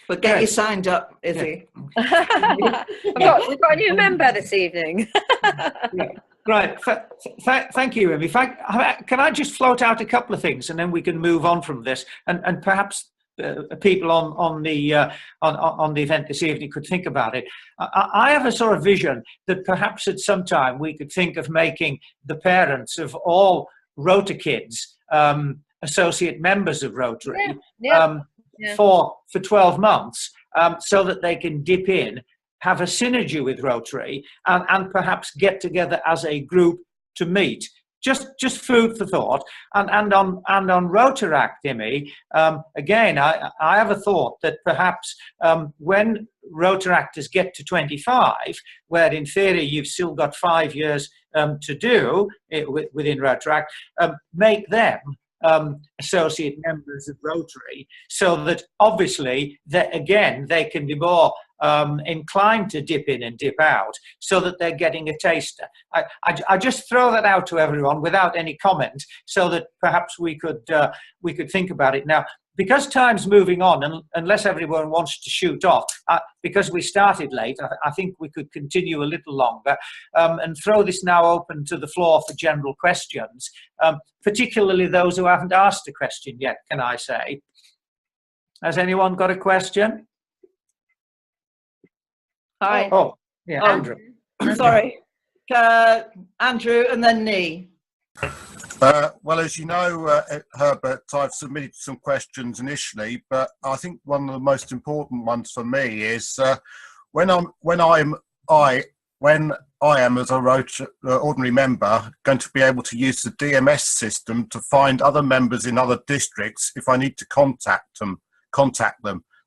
But get you signed up, Izzy. Yeah. We've got a new member this evening. Right. Thank you, Amy. Can I just float out a couple of things, and then we can move on from this, and perhaps people on the event this evening could think about it. I have a sort of vision that perhaps at some time we could think of making the parents of all Rota kids associate members of Rotary. For 12 months, so that they can dip in, have a synergy with Rotary, and perhaps get together as a group to meet. Just food for thought. And on Rotaract, Imi, again, I have a thought that perhaps when Rotaractors get to 25, where in theory you've still got 5 years to do within Rotaract, make them associate members of Rotary, so that obviously they can be more inclined to dip in and dip out, so that they're getting a taster. I just throw that out to everyone without any comment, so that perhaps we could think about it now. Because time's moving on, and unless everyone wants to shoot off, because we started late, I think we could continue a little longer, and throw this now open to the floor for general questions, particularly those who haven't asked a question yet, can I say. Has anyone got a question? Hi. Oh, yeah, Andrew. Sorry. Andrew and then Nee. Well, as you know, Herbert, I've submitted some questions initially, but I think one of the most important ones for me is when I am as a ordinary member going to be able to use the DMS system to find other members in other districts if I need to contact them.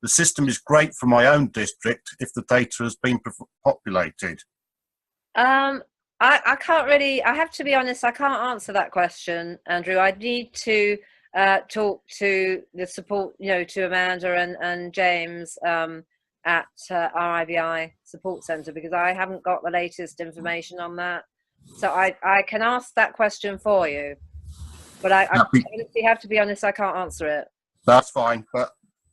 The system is great for my own district if the data has been populated. I can't really, I have to be honest, I can't answer that question, Andrew. I need to talk to the support, to Amanda and James at RIBI Support Centre, because I haven't got the latest information on that. So I can ask that question for you, but I honestly have to be honest, I can't answer it. That's fine, but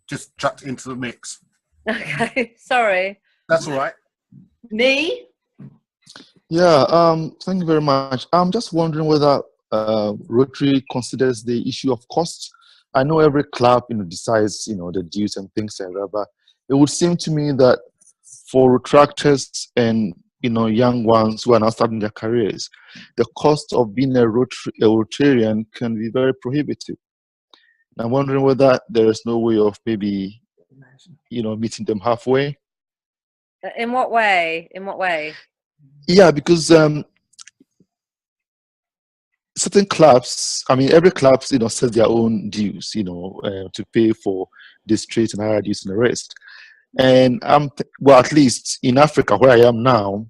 just chucked into the mix. Okay, sorry. That's all right. Nee? Yeah, thank you very much. I'm just wondering whether Rotary considers the issue of cost. I know every club, decides, the dues and things like that, but it would seem to me that for Rotaractors and, young ones who are now starting their careers, the cost of being a Rotarian can be very prohibitive. And I'm wondering whether there is no way of maybe, meeting them halfway. In what way? In what way? Yeah, because certain clubs, every club, sets their own dues, to pay for districts and higher dues and the rest. And at least in Africa, where I am now,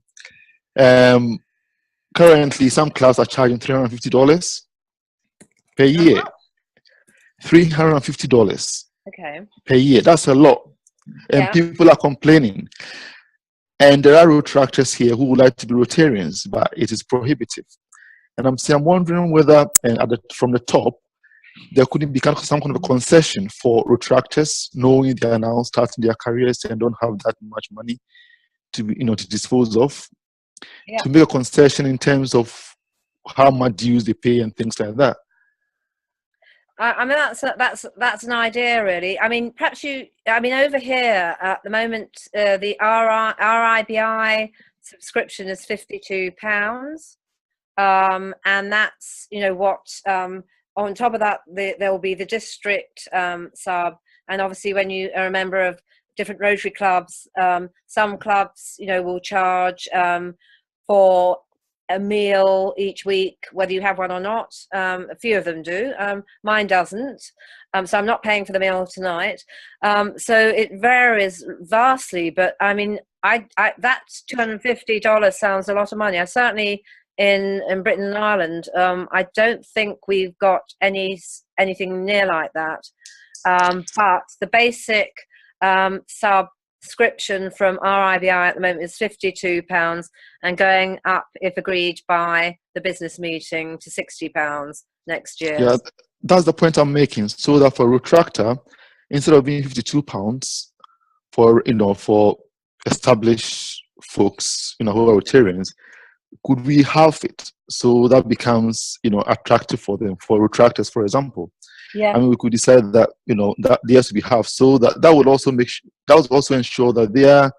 currently some clubs are charging $350 per year. $350 per year. That's a lot, and people are complaining. And there are Rotaractors here who would like to be Rotarians, but it is prohibitive. And I'm wondering whether, from the top, there couldn't be some kind of a concession for Rotaractors, knowing they are now starting their careers and don't have that much money to dispose of, to make a concession in terms of how much dues they pay and things like that. That's an idea, really. Perhaps over here at the moment, the RIBI subscription is £52, and that's what. On top of that, there will be the district sub, and obviously when you are a member of different Rotary clubs. Some clubs, will charge for a meal each week, whether you have one or not. A few of them do. Mine doesn't. So I'm not paying for the meal tonight. So it varies vastly, but I mean, that $250 sounds a lot of money. I certainly in Britain and Ireland, I don't think we've got anything near like that. But the basic subscription from RIBI at the moment is £52 and going up, if agreed by the business meeting, to £60 next year. Yeah, that's the point I'm making. So that for Retractor, instead of being £52 for for established folks, who are Rotarians, could we halve it so that becomes attractive for them, for Retractors, for example? Yeah. I mean, we could decide that that there has to be half, so that would also ensure that their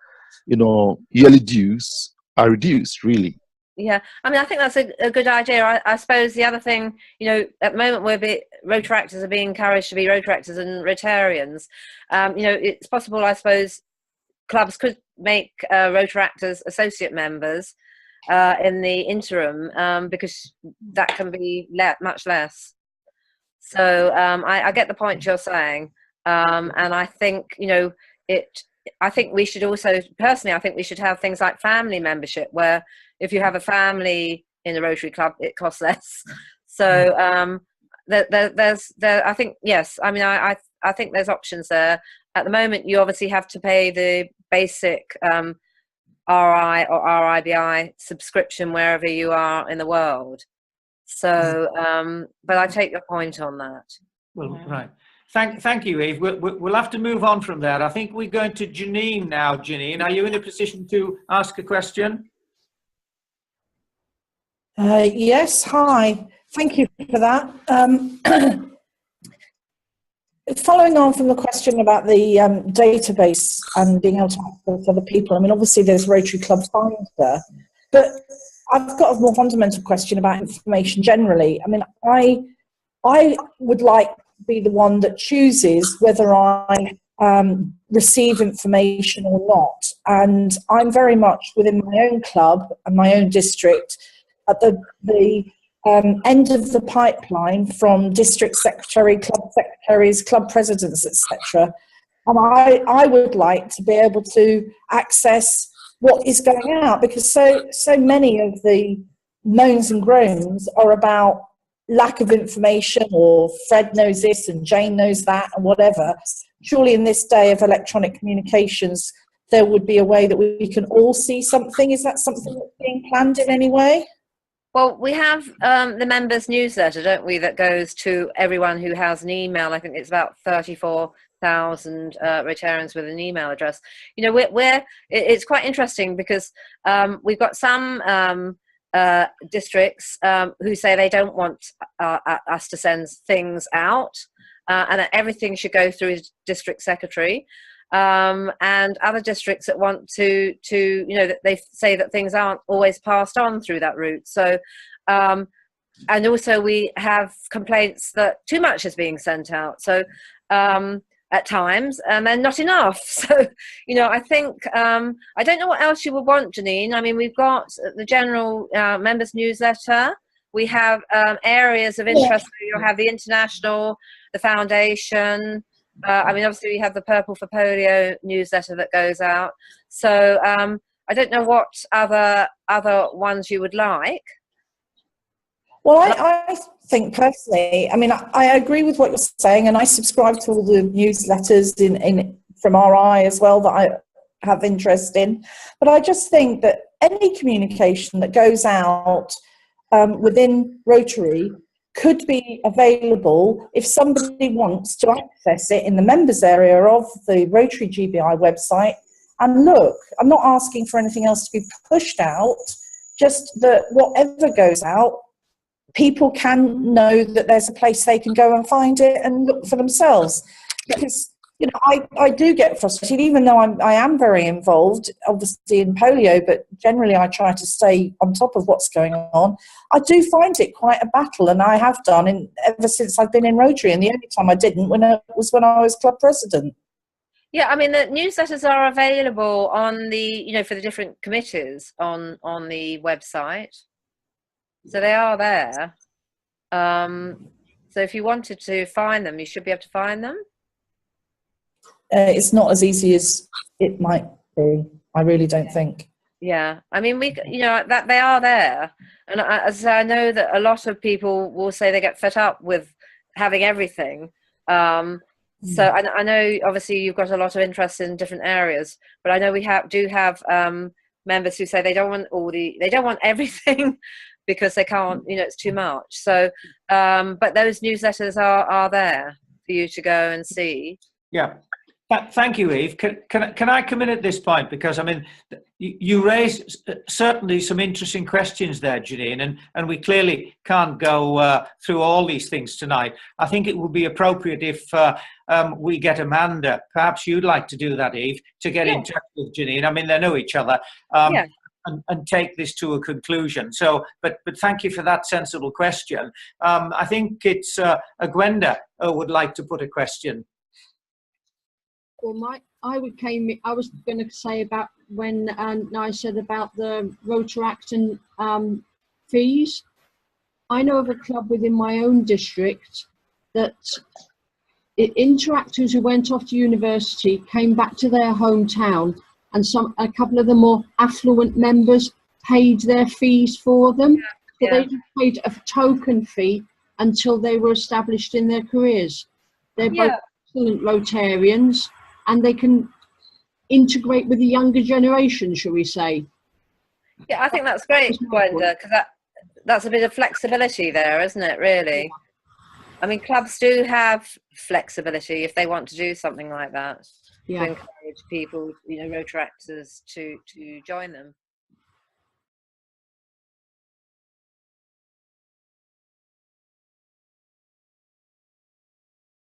yearly dues are reduced, really. Yeah, I mean, I think that's a good idea. I suppose the other thing, at the moment Rotaractors are being encouraged to be Rotaractors and Rotarians. It's possible, I suppose, clubs could make Rotaractors associate members in the interim, because that can be much less. So I get the point you're saying, and I think I think we should also, personally, I think we should have things like family membership, where if you have a family in a Rotary club, it costs less. So I think, yes, I mean, I think there's options there. At the moment, you obviously have to pay the basic RI or RIBI subscription wherever you are in the world. So, but I take your point on that. Well, right. Thank you, Eve. We'll have to move on from there. I think we're going to Janine now. Janine, are you in a position to ask a question? Yes, hi. Thank you for that. Following on from the question about the database and being able to access other people, I mean, obviously there's Rotary Club Finder, but I've got a more fundamental question about information generally. I mean, I would like to be the one that chooses whether I receive information or not. And I'm very much within my own club and my own district at the end of the pipeline, from district secretary, club secretaries, club presidents, etc. And I would like to be able to access what is going out, because so many of the moans and groans are about lack of information, or Fred knows this and Jane knows that and whatever. Surely in this day of electronic communications, there would be a way that we can all see something. Is that something that's being planned in any way? Well, we have the members' newsletter, don't we, that goes to everyone who has an email. I think it's about 34,000 Rotarians with an email address. It's quite interesting, because we've got some districts who say they don't want us to send things out, and that everything should go through his district secretary. And other districts that want to that they say that things aren't always passed on through that route. So, and also we have complaints that too much is being sent out. So, at times, and then not enough. So, I think, I don't know what else you would want, Janine. I mean, we've got the general members newsletter. We have areas of interest. You'll have the international, the foundation. I mean, obviously we have the Purple for Polio newsletter that goes out. So I don't know what other ones you would like. Well, I think personally, I mean, I agree with what you're saying, and I subscribe to all the newsletters from RI as well that I have interest in. But I just think that any communication that goes out within Rotary could be available if somebody wants to access it in the members area of the Rotary GBI website. And look, I'm not asking for anything else to be pushed out, just that whatever goes out, people can know that there's a place they can go and find it and look for themselves. Because, I do get frustrated, even though I am very involved, obviously, in polio, but generally I try to stay on top of what's going on. I do find it quite a battle, and I have done ever since I've been in Rotary, and the only time I didn't was when I was club president. Yeah, I mean, the newsletters are available on the, you know, for the different committees on the website. So they are there. So if you wanted to find them, you should be able to find them. It's not as easy as it might be. I really don't think. Yeah, I mean, you know, that they are there, and as I know that a lot of people will say they get fed up with having everything. So I know obviously you've got a lot of interest in different areas, but I know we do have members who say they don't want everything because they can't, you know, it's too much. So, but those newsletters are there for you to go and see. Yeah. Thank you, Eve. Can I come in at this point? Because, I mean, you raised certainly some interesting questions there, Janine, and we clearly can't go through all these things tonight. I think it would be appropriate if we get Amanda, perhaps you'd like to do that, Eve, to get in touch with Janine. I mean, they know each other. And take this to a conclusion. So, but thank you for that sensible question. I think it's Gwenda would like to put a question. Well, I was going to say about when I said about the Rotaract and fees. I know of a club within my own district that interactors who went off to university came back to their hometown, and a couple of the more affluent members paid their fees for them. So they just paid a token fee until they were established in their careers. They're both excellent Rotarians, and they can integrate with the younger generation, shall we say. Yeah, I think that's great, Gwenda, because that's a bit of flexibility there, isn't it, really? I mean, clubs do have flexibility if they want to do something like that, to encourage people, you know, Rotaractors to join them.